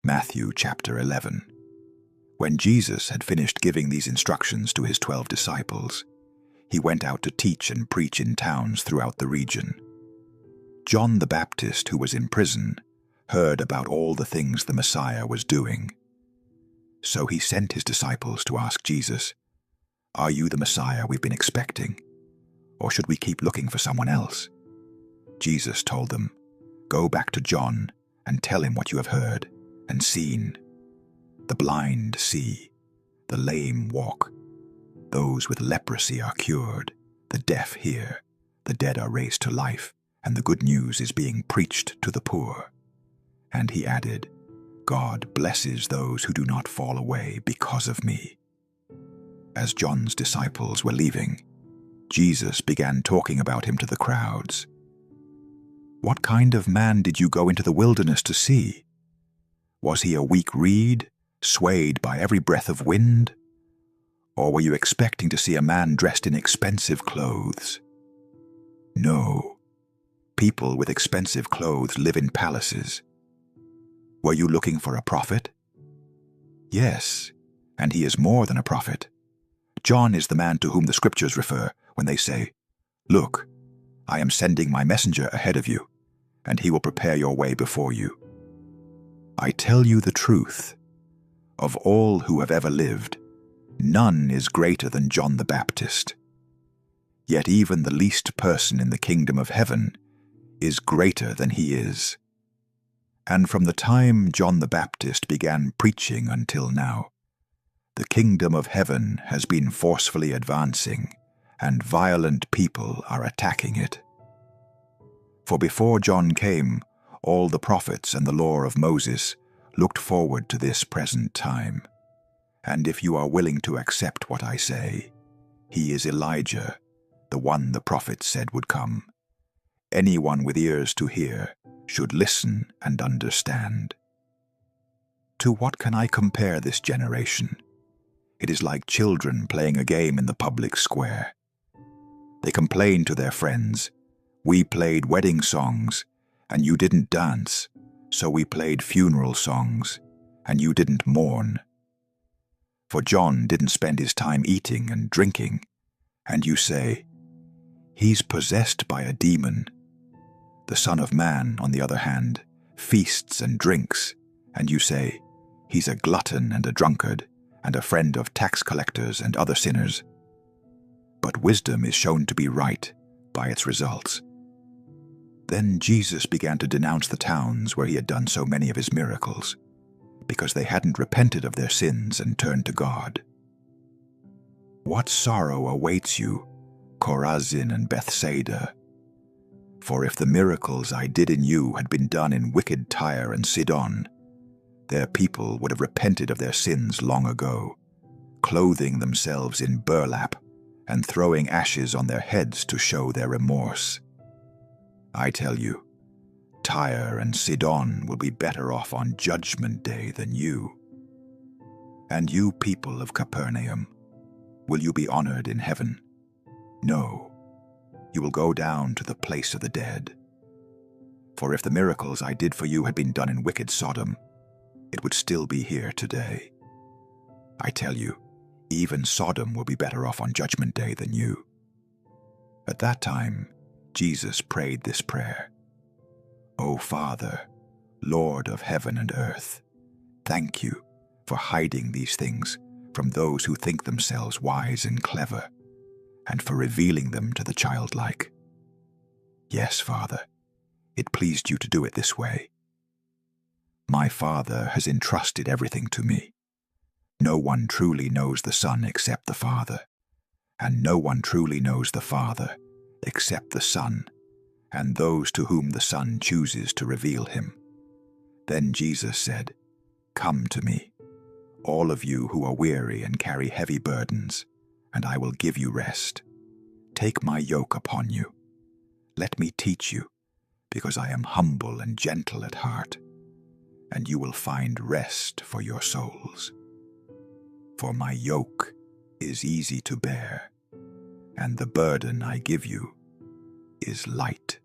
Matthew chapter 11. When Jesus had finished giving these instructions to his 12 disciples, he went out to teach and preach in towns throughout the region. John the Baptist, who was in prison, heard about all the things the Messiah was doing. So he sent his disciples to ask Jesus, "Are you the Messiah we've been expecting? Or should we keep looking for someone else?" Jesus told them, "Go back to John and tell him what you have heard and seen. The blind see, the lame walk, those with leprosy are cured, the deaf hear, the dead are raised to life, and the good news is being preached to the poor." And he added, "God blesses those who do not fall away because of me." As John's disciples were leaving, Jesus began talking about him to the crowds. "What kind of man did you go into the wilderness to see? Was he a weak reed, swayed by every breath of wind? Or were you expecting to see a man dressed in expensive clothes? No. People with expensive clothes live in palaces. Were you looking for a prophet? Yes, and he is more than a prophet. John is the man to whom the scriptures refer when they say, 'Look, I am sending my messenger ahead of you, and he will prepare your way before you.' I tell you the truth, of all who have ever lived, none is greater than John the Baptist. Yet even the least person in the kingdom of heaven is greater than he is. And from the time John the Baptist began preaching until now, the kingdom of heaven has been forcefully advancing, and violent people are attacking it. For before John came, all the prophets and the law of Moses looked forward to this present time. And if you are willing to accept what I say, he is Elijah, the one the prophets said would come. Anyone with ears to hear should listen and understand. To what can I compare this generation? It is like children playing a game in the public square. They complain to their friends, "We played wedding songs, and you didn't dance, so we played funeral songs, and you didn't mourn." For John didn't spend his time eating and drinking, and you say, "He's possessed by a demon." The Son of Man, on the other hand, feasts and drinks, and you say, "He's a glutton and a drunkard, and a friend of tax collectors and other sinners." But wisdom is shown to be right by its results. Then Jesus began to denounce the towns where he had done so many of his miracles, because they hadn't repented of their sins and turned to God. "What sorrow awaits you, Chorazin and Bethsaida? For if the miracles I did in you had been done in wicked Tyre and Sidon, their people would have repented of their sins long ago, clothing themselves in burlap and throwing ashes on their heads to show their remorse. I tell you, Tyre and Sidon will be better off on Judgment Day than you. And you people of Capernaum, will you be honored in heaven? No, you will go down to the place of the dead. For if the miracles I did for you had been done in wicked Sodom, it would still be here today. I tell you, even Sodom will be better off on Judgment Day than you." At that time, Jesus prayed this prayer, "O Father, Lord of heaven and earth, thank you for hiding these things from those who think themselves wise and clever, and for revealing them to the childlike. Yes, Father, it pleased you to do it this way. My Father has entrusted everything to me. No one truly knows the Son except the Father, and no one truly knows the Father except the Son, and those to whom the Son chooses to reveal him." Then Jesus said, "Come to me, all of you who are weary and carry heavy burdens, and I will give you rest. Take my yoke upon you. Let me teach you, because I am humble and gentle at heart, and you will find rest for your souls. For my yoke is easy to bear, and the burden I give you is light."